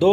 2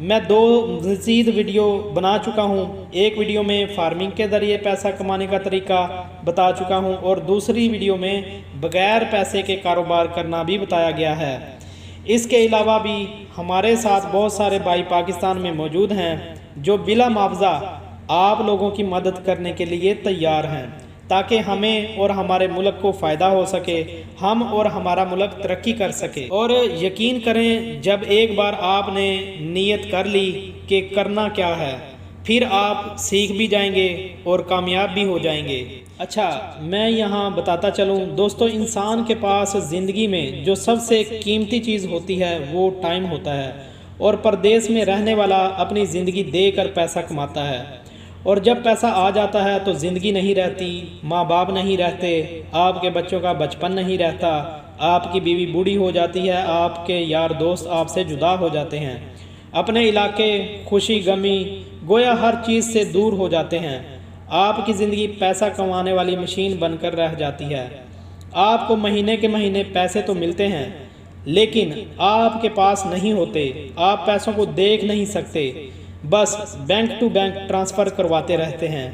میں 2 مزید ویڈیو بنا چکا ہوں۔ ایک ویڈیو میں فارمنگ کے ذریعے پیسہ کمانے کا طریقہ بتا چکا ہوں اور دوسری ویڈیو میں بغیر پیسے کے کاروبار کرنا بھی بتایا گیا ہے۔ اس کے علاوہ بھی ہمارے ساتھ بہت سارے بھائی پاکستان میں موجود ہیں جو بلا معاوضہ آپ لوگوں کی مدد کرنے کے لیے تیار ہیں، تاکہ ہمیں اور ہمارے ملک کو فائدہ ہو سکے، ہم اور ہمارا ملک ترقی کر سکے۔ اور یقین کریں، جب ایک بار آپ نے نیت کر لی کہ کرنا کیا ہے، پھر آپ سیکھ بھی جائیں گے اور کامیاب بھی ہو جائیں گے۔ اچھا، میں یہاں بتاتا چلوں دوستو، انسان کے پاس زندگی میں جو سب سے قیمتی چیز ہوتی ہے وہ ٹائم ہوتا ہے، اور پردیس میں رہنے والا اپنی زندگی دے کر پیسہ کماتا ہے، اور جب پیسہ آ جاتا ہے تو زندگی نہیں رہتی، ماں باپ نہیں رہتے، آپ کے بچوں کا بچپن نہیں رہتا، آپ کی بیوی بوڑھی ہو جاتی ہے، آپ کے یار دوست آپ سے جدا ہو جاتے ہیں، اپنے علاقے، خوشی غمی، گویا ہر چیز سے دور ہو جاتے ہیں۔ آپ کی زندگی پیسہ کمانے والی مشین بن کر رہ جاتی ہے۔ آپ کو مہینے کے مہینے پیسے تو ملتے ہیں، لیکن آپ کے پاس نہیں ہوتے، آپ پیسوں کو دیکھ نہیں سکتے، بس بینک ٹو بینک ٹرانسفر کرواتے رہتے ہیں۔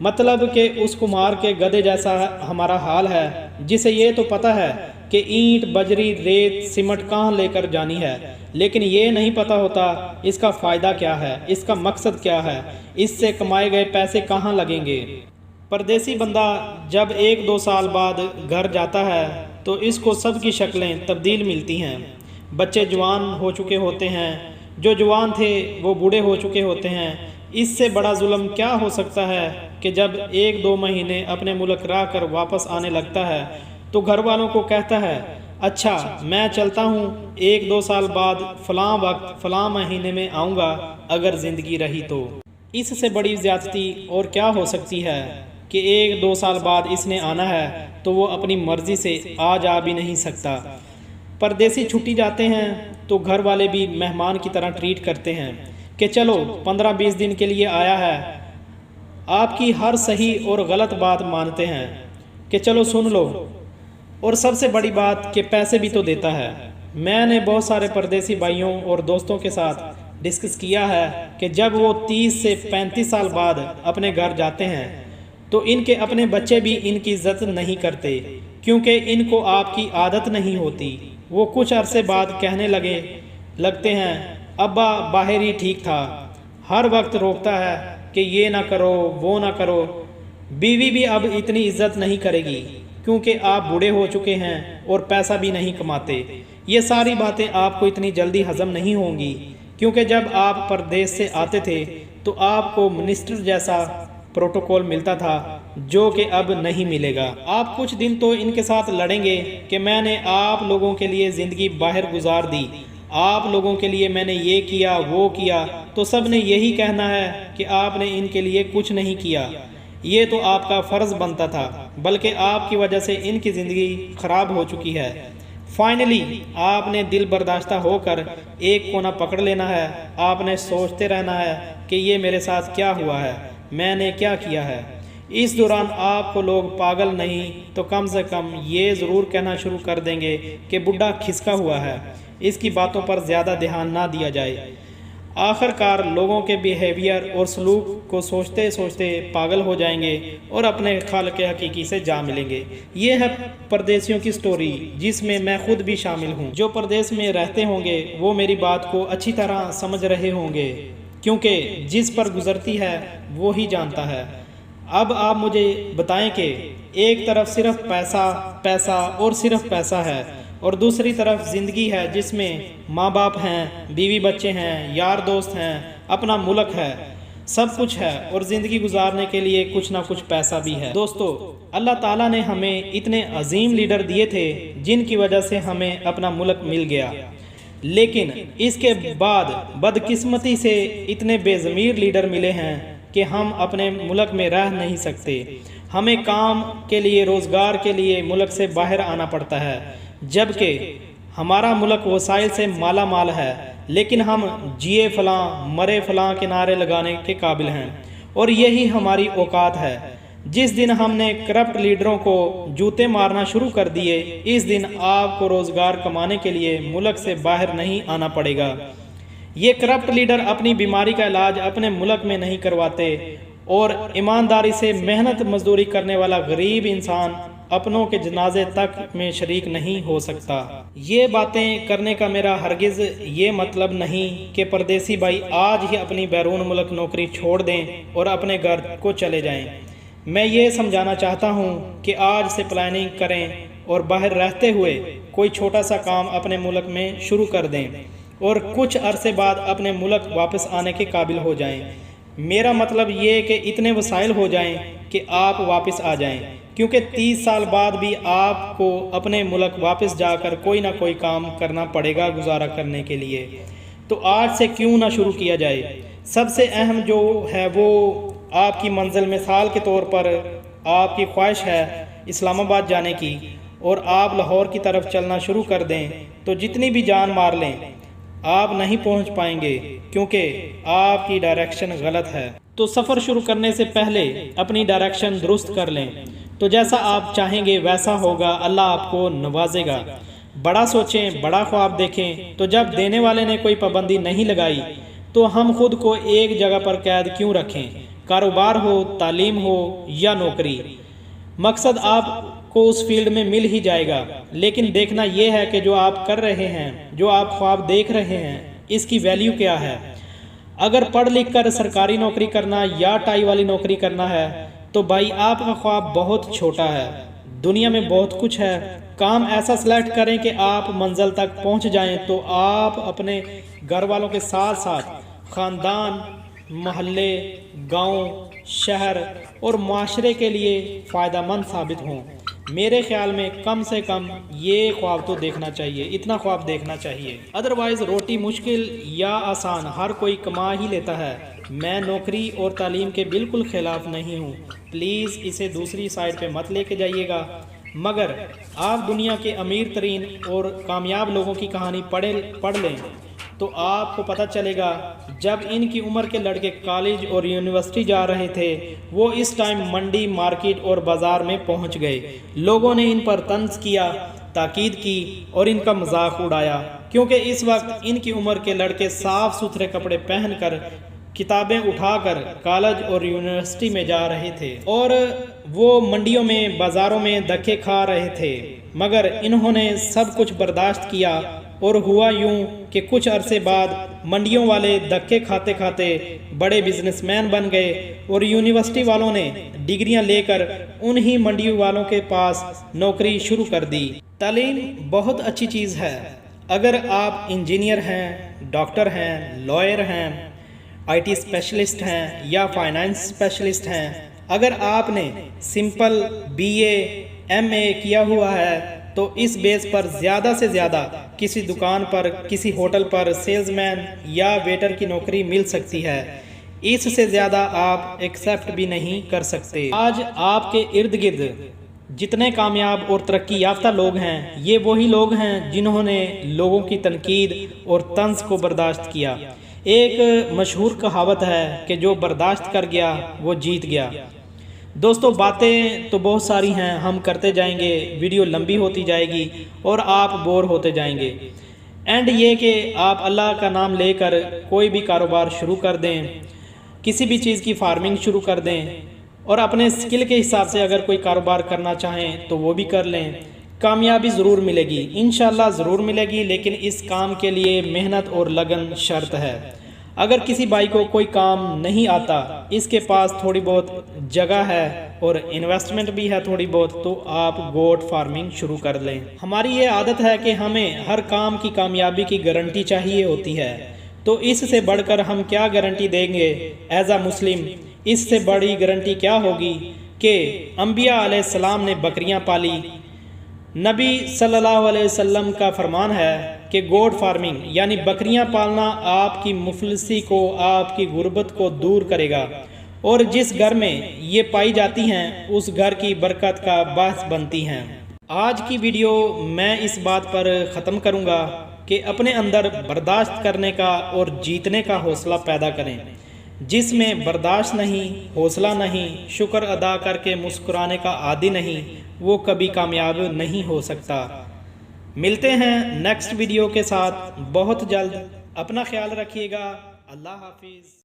مطلب کہ اس کمار کے گدھے جیسا ہمارا حال ہے، جسے یہ تو پتہ ہے کہ اینٹ، بجری، ریت، سیمنٹ کہاں لے کر جانی ہے، لیکن یہ نہیں پتہ ہوتا اس کا فائدہ کیا ہے، اس کا مقصد کیا ہے، اس سے کمائے گئے پیسے کہاں لگیں گے۔ پردیسی بندہ جب 1-2 سال بعد گھر جاتا ہے تو اس کو سب کی شکلیں تبدیل ملتی ہیں۔ بچے جوان ہو چکے ہوتے ہیں، جو جوان تھے وہ بوڑھے ہو چکے ہوتے ہیں۔ اس سے بڑا ظلم کیا ہو سکتا ہے کہ جب 1-2 مہینے اپنے ملک رہ کر واپس آنے لگتا ہے تو گھر والوں کو کہتا ہے، اچھا میں چلتا ہوں، 1-2 سال بعد فلاں وقت فلاں مہینے میں آؤں گا اگر زندگی رہی تو۔ اس سے بڑی زیادتی اور کیا ہو سکتی ہے کہ 1-2 سال بعد اس نے آنا ہے تو وہ اپنی مرضی سے آ جا بھی نہیں سکتا۔ پردیسی چھٹی جاتے ہیں تو گھر والے بھی مہمان کی طرح ٹریٹ کرتے ہیں کہ چلو 15-20 دن کے لیے آیا ہے، آپ کی ہر صحیح اور غلط بات مانتے ہیں کہ چلو سن لو، اور سب سے بڑی بات کہ پیسے بھی تو دیتا ہے۔ میں نے بہت سارے پردیسی بھائیوں اور دوستوں کے ساتھ ڈسکس کیا ہے کہ جب وہ 30 سے 35 سال بعد اپنے گھر جاتے ہیں تو ان کے اپنے بچے بھی ان کی عزت نہیں کرتے، کیونکہ ان کو آپ کی عادت نہیں ہوتی۔ وہ کچھ عرصے بعد کہنے لگتے ہیں، ابا باہر ہی ٹھیک تھا، ہر وقت روکتا ہے کہ یہ نہ کرو وہ نہ کرو۔ بیوی بھی اب اتنی عزت نہیں کرے گی کیونکہ آپ بوڑھے ہو چکے ہیں اور پیسہ بھی نہیں کماتے۔ یہ ساری باتیں آپ کو اتنی جلدی ہضم نہیں ہوں گی، کیونکہ جب آپ پردیس سے آتے تھے تو آپ کو منسٹر جیسا پروٹوکول ملتا تھا جو کہ اب نہیں ملے گا۔ آپ کچھ دن تو ان کے ساتھ لڑیں گے کہ میں نے آپ لوگوں کے لیے زندگی باہر گزار دی، آپ لوگوں کے لیے میں نے یہ کیا وہ کیا، تو سب نے یہی کہنا ہے کہ آپ نے ان کے لیے کچھ نہیں کیا، یہ تو آپ کا فرض بنتا تھا، بلکہ آپ کی وجہ سے ان کی زندگی خراب ہو چکی ہے۔ فائنلی آپ نے دل برداشتہ ہو کر ایک کونا پکڑ لینا ہے، آپ نے سوچتے رہنا ہے کہ یہ میرے ساتھ کیا ہوا ہے، میں نے کیا کیا ہے۔ اس دوران آپ کو لوگ پاگل نہیں تو کم سے کم یہ ضرور کہنا شروع کر دیں گے کہ بڈھا کھسکا ہوا ہے، اس کی باتوں پر زیادہ دھیان نہ دیا جائے۔ آخر کار لوگوں کے بیہیویئر اور سلوک کو سوچتے سوچتے پاگل ہو جائیں گے اور اپنے خالق حقیقی سے جا ملیں گے۔ یہ ہے پردیسیوں کی سٹوری، جس میں میں خود بھی شامل ہوں۔ جو پردیس میں رہتے ہوں گے وہ میری بات کو اچھی طرح سمجھ رہے ہوں گے، کیونکہ جس پر گزرتی ہے وہی جانتا ہے۔ اب آپ مجھے بتائیں کہ ایک طرف صرف پیسہ پیسہ اور صرف پیسہ ہے، اور دوسری طرف زندگی ہے جس میں ماں باپ ہیں، بیوی بچے ہیں، یار دوست ہیں، اپنا ملک ہے، سب کچھ ہے، اور زندگی گزارنے کے لیے کچھ نہ کچھ پیسہ بھی ہے۔ دوستو، اللہ تعالیٰ نے ہمیں اتنے عظیم لیڈر دیے تھے جن کی وجہ سے ہمیں اپنا ملک مل گیا، لیکن اس کے بعد بدقسمتی سے اتنے بے ضمیر لیڈر ملے ہیں کہ ہم اپنے ملک میں رہ نہیں سکتے۔ ہمیں کام کے لیے، روزگار کے لیے ملک سے باہر آنا پڑتا ہے، جبکہ ہمارا ملک وسائل سے مالا مال ہے، لیکن ہم جیے فلاں مرے فلاں کے نعرے لگانے کے قابل ہیں، اور یہی ہماری اوقات ہے۔ جس دن ہم نے کرپٹ لیڈروں کو جوتے مارنا شروع کر دیے، اس دن آپ کو روزگار کمانے کے لیے ملک سے باہر نہیں آنا پڑے گا۔ یہ کرپٹ لیڈر اپنی بیماری کا علاج اپنے ملک میں نہیں کرواتے اور ایمانداری سے محنت مزدوری کرنے والا غریب انسان اپنوں کے جنازے تک میں شریک نہیں ہو سکتا۔ یہ باتیں کرنے کا میرا ہرگز یہ مطلب نہیں کہ پردیسی بھائی آج ہی اپنی بیرون ملک نوکری چھوڑ دیں اور اپنے گھر کو چلے جائیں۔ میں یہ سمجھانا چاہتا ہوں کہ آج سے پلاننگ کریں اور باہر رہتے ہوئے کوئی چھوٹا سا کام اپنے ملک میں شروع کر دیں اور کچھ عرصے بعد اپنے ملک واپس آنے کے قابل ہو جائیں۔ میرا مطلب یہ کہ اتنے وسائل ہو جائیں کہ آپ واپس آ جائیں، کیونکہ 30 سال بعد بھی آپ کو اپنے ملک واپس جا کر کوئی نہ کوئی کام کرنا پڑے گا گزارا کرنے کے لیے۔ تو آج سے کیوں نہ شروع کیا جائے؟ سب سے اہم جو ہے وہ آپ کی منزل، مثال کے طور پر آپ کی خواہش ہے اسلام آباد جانے کی اور آپ لاہور کی طرف چلنا شروع کر دیں تو جتنی بھی جان مار لیں آپ نہیں پہنچ پائیں گے، کیونکہ آپ کی ڈائریکشن غلط ہے۔ تو سفر شروع کرنے سے پہلے اپنی ڈائریکشن درست کر لیں، تو جیسا آپ چاہیں گے ویسا ہوگا، اللہ آپ کو نوازے گا۔ بڑا سوچیں، بڑا خواب دیکھیں، تو جب دینے والے نے کوئی پابندی نہیں لگائی تو ہم خود کو ایک جگہ پر قید کیوں رکھیں؟ کاروبار ہو، تعلیم ہو یا نوکری، مقصد آپ کو اس فیلڈ میں مل ہی جائے گا، لیکن دیکھنا یہ ہے کہ جو آپ کر رہے ہیں، جو آپ خواب دیکھ رہے ہیں، اس کی ویلیو کیا ہے۔ اگر پڑھ لکھ کر سرکاری نوکری کرنا یا ٹائی والی نوکری کرنا ہے تو بھائی آپ کا خواب بہت چھوٹا ہے۔ دنیا میں بہت کچھ ہے، کام ایسا سلیکٹ کریں کہ آپ منزل تک پہنچ جائیں تو آپ اپنے گھر والوں کے ساتھ ساتھ خاندان، محلے، گاؤں، شہر اور معاشرے کے لیے فائدہ مند ثابت ہوں۔ میرے خیال میں کم سے کم یہ خواب تو دیکھنا چاہیے، اتنا خواب دیکھنا چاہیے۔ ادروائز روٹی مشکل یا آسان ہر کوئی کما ہی لیتا ہے۔ میں نوکری اور تعلیم کے بالکل خلاف نہیں ہوں، پلیز اسے دوسری سائڈ پہ مت لے کے جائیے گا، مگر آپ دنیا کے امیر ترین اور کامیاب لوگوں کی کہانی پڑھ لیں تو آپ کو پتہ چلے گا جب ان کی عمر کے لڑکے کالج اور یونیورسٹی جا رہے تھے وہ اس ٹائم منڈی، مارکیٹ اور بازار میں پہنچ گئے۔ لوگوں نے ان پر طنز کیا، تاکید کی اور ان کا مذاق اڑایا، کیونکہ اس وقت ان کی عمر کے لڑکے صاف ستھرے کپڑے پہن کر، کتابیں اٹھا کر کالج اور یونیورسٹی میں جا رہے تھے اور وہ منڈیوں میں، بازاروں میں دھکے کھا رہے تھے، مگر انہوں نے سب کچھ برداشت کیا اور ہوا یوں کہ کچھ عرصے بعد منڈیوں والے دھکے کھاتے کھاتے بڑے بزنس مین بن گئے اور یونیورسٹی والوں نے ڈگریاں لے کر انہی منڈیوں والوں کے پاس نوکری شروع کر دی۔ تعلیم بہت اچھی چیز ہے۔ اگر آپ انجینئر ہیں، ڈاکٹر ہیں، لائر ہیں، آئی ٹی اسپیشلسٹ ہیں یا فائنانس اسپیشلسٹ ہیں، اگر آپ نے سمپل BA MA کیا ہوا ہے تو اس بیس پر زیادہ سے زیادہ کسی دکان پر، کسی ہوٹل پر سیلز مین یا ویٹر کی نوکری مل سکتی ہے، اس سے زیادہ آپ ایکسیپٹ بھی نہیں کر سکتے۔ آج آپ کے ارد گرد جتنے کامیاب اور ترقی یافتہ لوگ ہیں یہ وہی لوگ ہیں جنہوں نے لوگوں کی تنقید اور طنز کو برداشت کیا۔ ایک مشہور کہاوت ہے کہ جو برداشت کر گیا وہ جیت گیا۔ دوستو باتیں تو بہت ساری ہیں، ہم کرتے جائیں گے، ویڈیو لمبی ہوتی جائے گی اور آپ بور ہوتے جائیں گے۔ اینڈ یہ کہ آپ اللہ کا نام لے کر کوئی بھی کاروبار شروع کر دیں، کسی بھی چیز کی فارمنگ شروع کر دیں اور اپنے سکل کے حساب سے اگر کوئی کاروبار کرنا چاہیں تو وہ بھی کر لیں، کامیابی ضرور ملے گی، انشاءاللہ ضرور ملے گی، لیکن اس کام کے لیے محنت اور لگن شرط ہے۔ اگر کسی بھائی کو کوئی کام نہیں آتا، اس کے پاس تھوڑی بہت جگہ ہے اور انویسٹمنٹ بھی ہے تھوڑی بہت، تو آپ گوٹ فارمنگ شروع کر لیں۔ ہماری یہ عادت ہے کہ ہمیں ہر کام کی کامیابی کی گارنٹی چاہیے ہوتی ہے، تو اس سے بڑھ کر ہم کیا گارنٹی دیں گے ایز اے مسلم؟ اس سے بڑی گارنٹی کیا ہوگی کہ انبیاء علیہ السلام نے بکریاں پالی۔ نبی صلی اللہ علیہ وسلم کا فرمان ہے کہ گوٹ فارمنگ یعنی بکریاں پالنا آپ کی مفلسی کو، آپ کی غربت کو دور کرے گا، اور جس گھر میں یہ پائی جاتی ہیں اس گھر کی برکت کا باعث بنتی ہیں۔ آج کی ویڈیو میں اس بات پر ختم کروں گا کہ اپنے اندر برداشت کرنے کا اور جیتنے کا حوصلہ پیدا کریں۔ جس میں برداشت نہیں، حوصلہ نہیں، شکر ادا کر کے مسکرانے کا عادی نہیں، وہ کبھی کامیاب نہیں ہو سکتا۔ ملتے ہیں نیکسٹ ویڈیو کے ساتھ بہت جلد۔ اپنا خیال رکھیے گا۔ اللہ حافظ۔